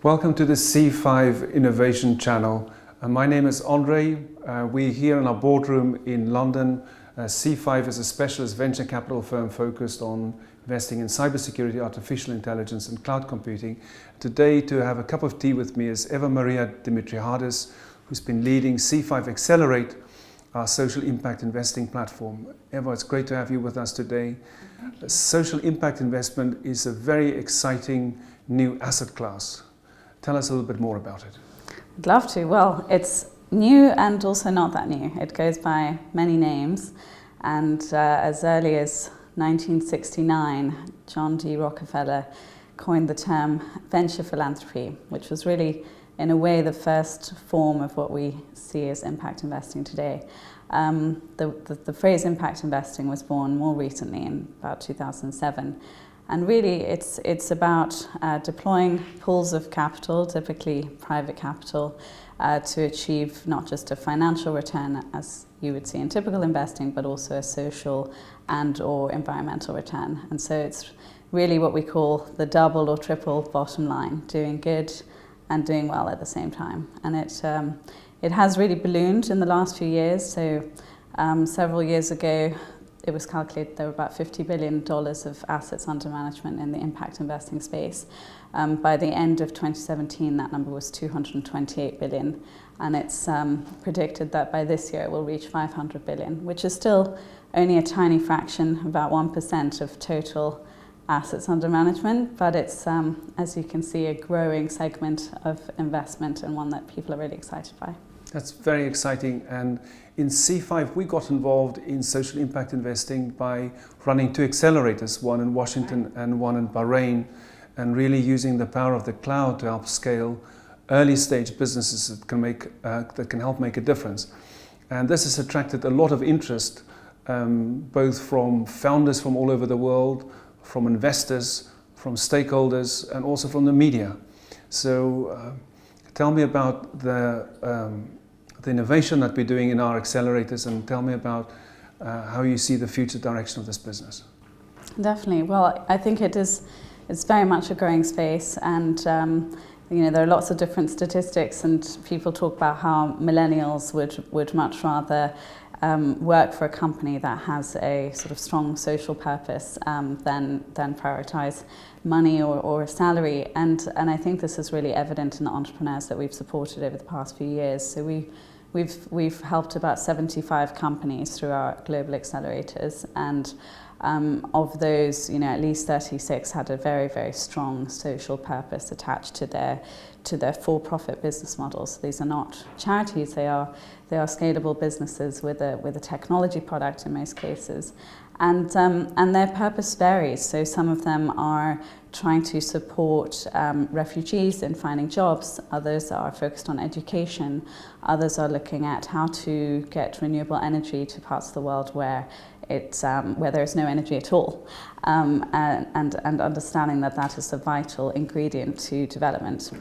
Welcome to the C5 Innovation Channel. My name is André. We're here in our boardroom in London. C5 is a specialist venture capital firm focused on investing in cybersecurity, artificial intelligence and cloud computing. Today, to have a cup of tea with me is Eva-Maria Dimitriadis, who's been leading C5 Accelerate, our social impact investing platform. Eva, it's great to have you with us today. Social impact investment is a very exciting new asset class. Tell us a little bit more about it. I'd love to. Well, it's new and also not that new. It goes by many names, and as early as 1969, John D. Rockefeller coined the term venture philanthropy, which was really, in a way, the first form of what we see as impact investing today. The phrase impact investing was born more recently, in about 2007. And really, it's about deploying pools of capital, typically private capital, to achieve not just a financial return, as you would see in typical investing, but also a social and/or environmental return. And so it's really what we call the double or triple bottom line, doing good and doing well at the same time. And it has really ballooned in the last few years. So several years ago, it was calculated there were about $50 billion of assets under management in the impact investing space. By the end of 2017, that number was $228 billion. And it's predicted that by this year it will reach $500 billion, which is still only a tiny fraction, about 1% of total assets under management. But it's, as you can see, a growing segment of investment and one that people are really excited by. That's very exciting. And in C5, we got involved in social impact investing by running two accelerators, one in Washington and one in Bahrain, and really using the power of the cloud to help scale early stage businesses that can help make a difference. And this has attracted a lot of interest, both from founders from all over the world, from investors, from stakeholders, and also from the media. So tell me about the innovation that we're doing in our accelerators, and tell me about how you see the future direction of this business. Definitely. Well, I think it's very much a growing space, and there are lots of different statistics, and people talk about how millennials would much rather work for a company that has a sort of strong social purpose than prioritize money or a salary. And I think this is really evident in the entrepreneurs that we've supported over the past few years. So we've helped about 75 companies through our global accelerators, and of those, at least 36 had a very, very strong social purpose attached to their for-profit business models. So these are not charities; they are scalable businesses with a technology product in most cases, and their purpose varies. So some of them are trying to support refugees in finding jobs. Others are focused on education. Others are looking at how to get renewable energy to parts of the world where there is no energy at all, and understanding that is a vital ingredient to development.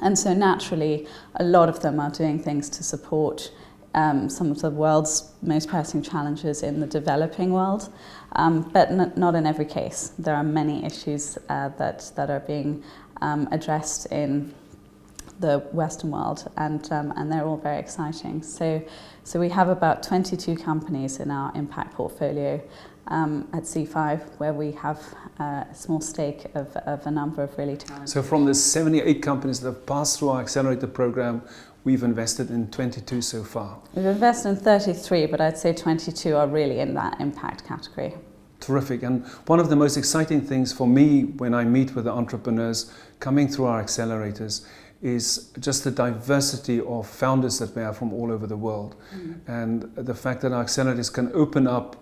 And so naturally, a lot of them are doing things to support some of the world's most pressing challenges in the developing world, but not in every case. There are many issues that are being addressed in the Western world, and they're all very exciting. So we have about 22 companies in our impact portfolio at C5, where we have a small stake of a number of really talented. So from the 78 companies that have passed through our accelerator program, we've invested in 22 so far. We've invested in 33, but I'd say 22 are really in that impact category. Terrific. And one of the most exciting things for me when I meet with the entrepreneurs coming through our accelerators is just the diversity of founders that we have from all over the world. And the fact that our accelerators can open up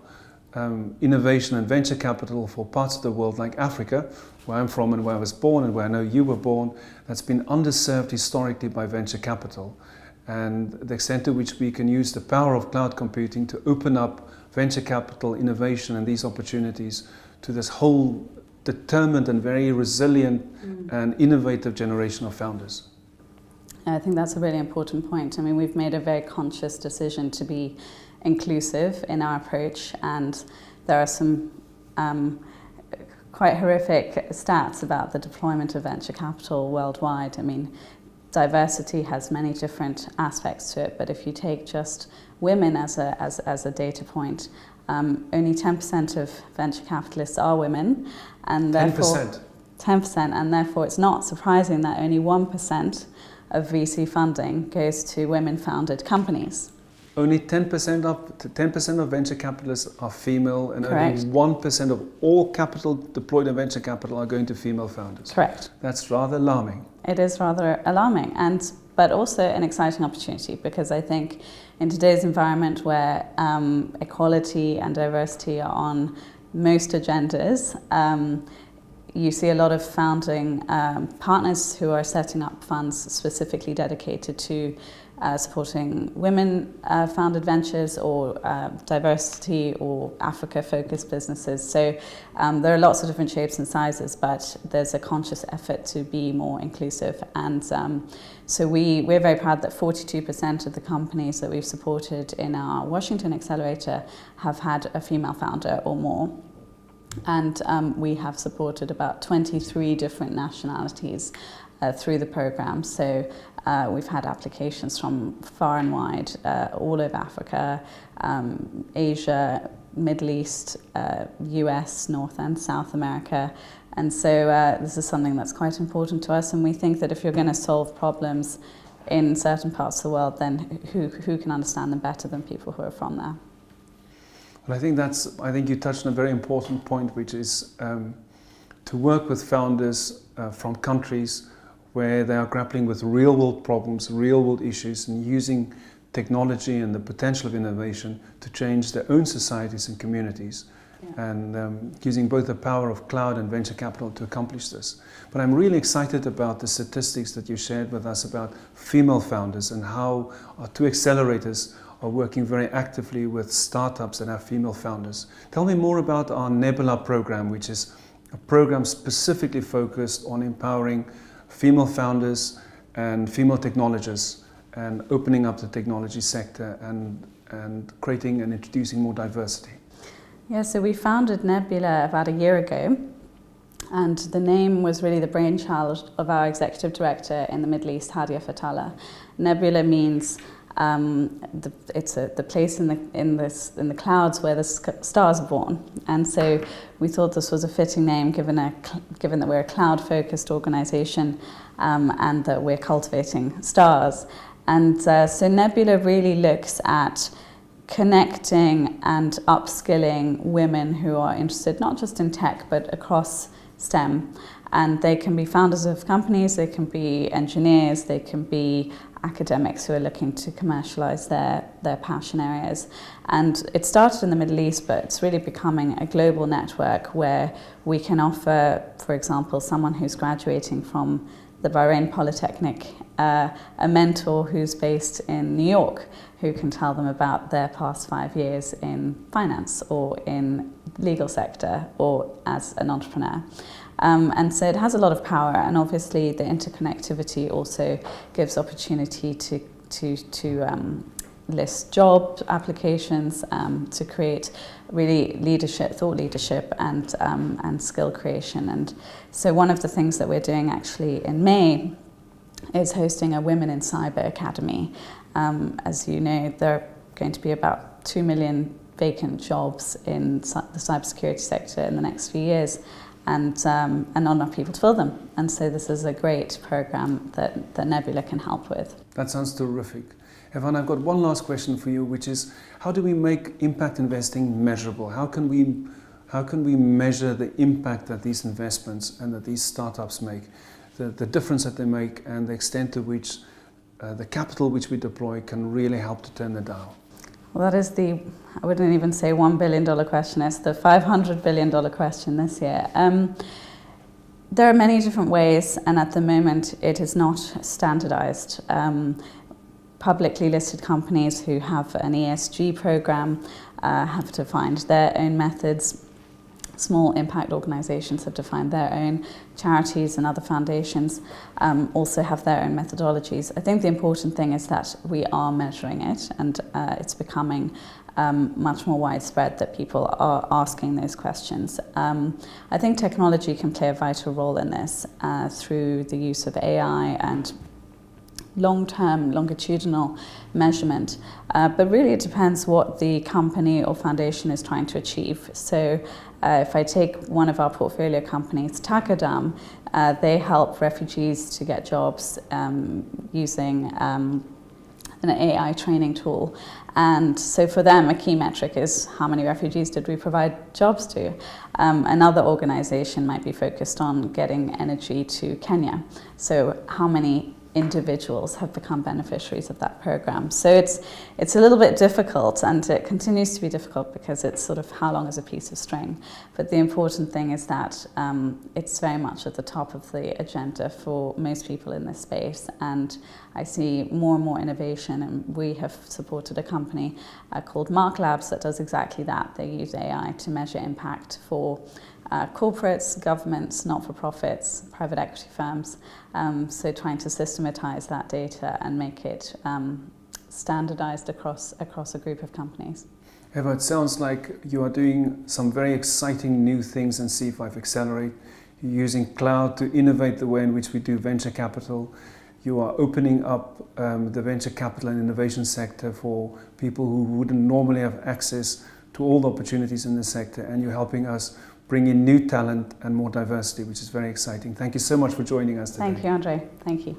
innovation and venture capital for parts of the world like Africa, where I'm from and where I was born and where I know you were born, that's been underserved historically by venture capital. And the extent to which we can use the power of cloud computing to open up venture capital, innovation and these opportunities to this whole determined and very resilient and innovative generation of founders. I think that's a really important point. I mean, we've made a very conscious decision to be inclusive in our approach, and there are some quite horrific stats about the deployment of venture capital worldwide. I mean, diversity has many different aspects to it, but if you take just women as a data point, only 10% of venture capitalists are women, and therefore 10%, and therefore it's not surprising that only 1% of VC funding goes to women-founded companies. Only 10% of venture capitalists are female, and Correct. only 1% of all capital deployed in venture capital are going to female founders. Correct. That's rather alarming. It is rather alarming, but also an exciting opportunity, because I think in today's environment where equality and diversity are on most agendas, you see a lot of founding partners who are setting up funds specifically dedicated to supporting women-founded ventures or diversity or Africa-focused businesses. So there are lots of different shapes and sizes, but there's a conscious effort to be more inclusive. And so we're very proud that 42% of the companies that we've supported in our Washington Accelerator have had a female founder or more. And we have supported about 23 different nationalities through the program. So we've had applications from far and wide, all over Africa, Asia, Middle East, US, North and South America. And so this is something that's quite important to us. And we think that if you're going to solve problems in certain parts of the world, then who can understand them better than people who are from there? Well, I think you touched on a very important point, which is to work with founders from countries where they are grappling with real-world problems, real-world issues, and using technology and the potential of innovation to change their own societies and communities, and using both the power of cloud and venture capital to accomplish this. But I'm really excited about the statistics that you shared with us about female founders and how our two accelerators are working very actively with startups that have female founders. Tell me more about our Nebula program, which is a program specifically focused on empowering female founders and female technologists and opening up the technology sector and creating and introducing more diversity. Yeah, so we founded Nebula about a year ago, and the name was really the brainchild of our executive director in the Middle East, Hadia Fatala. Nebula means it's the place in the clouds where the stars are born, and so we thought this was a fitting name given that we're a cloud-focused organisation and that we're cultivating stars. And so Nebula really looks at connecting and upskilling women who are interested not just in tech but across STEM. And they can be founders of companies, they can be engineers, they can be academics who are looking to commercialize their passion areas. And it started in the Middle East, but it's really becoming a global network where we can offer, for example, someone who's graduating from the Bahrain Polytechnic, a mentor who's based in New York, who can tell them about their past 5 years in finance or in legal sector or as an entrepreneur. And so it has a lot of power, and obviously the interconnectivity also gives opportunity to list job applications, to create really thought leadership and skill creation. And so one of the things that we're doing actually in May is hosting a Women in Cyber Academy. As you know, there are going to be about 2 million vacant jobs in the cybersecurity sector in the next few years. And not enough people to fill them. And so this is a great program that Nebula can help with. That sounds terrific. Evan, I've got one last question for you, which is, how do we make impact investing measurable? How can we measure the impact that these investments and that these startups make, the difference that they make, and the extent to which the capital which we deploy can really help to turn the dial? Well, that is I wouldn't even say $1 billion question, it's the $500 billion question this year. There are many different ways, and at the moment it is not standardized. Publicly listed companies who have an ESG program have to find their own methods. Small impact organisations have defined their own. Charities and other foundations also have their own methodologies. I think the important thing is that we are measuring it, and it's becoming much more widespread, that people are asking those questions. I think technology can play a vital role in this through the use of AI and long-term, longitudinal measurement. But really it depends what the company or foundation is trying to achieve. So if I take one of our portfolio companies, Takadam, they help refugees to get jobs using an AI training tool. And so for them, a key metric is how many refugees did we provide jobs to? Another organization might be focused on getting energy to Kenya. So how many individuals have become beneficiaries of that program? So it's a little bit difficult, and it continues to be difficult because it's sort of how long is a piece of string. But the important thing is that it's very much at the top of the agenda for most people in this space, and I see more and more innovation, and we have supported a company called Mark Labs that does exactly that. They use AI to measure impact for corporates, governments, not-for-profits, private equity firms, so trying to systematize that data and make it standardized across a group of companies. Eva, it sounds like you are doing some very exciting new things in C5 Accelerate. You're using cloud to innovate the way in which we do venture capital. You are opening up the venture capital and innovation sector for people who wouldn't normally have access to all the opportunities in the sector, and you're helping us bring in new talent and more diversity, which is very exciting. Thank you so much for joining us today. Thank you, André. Thank you.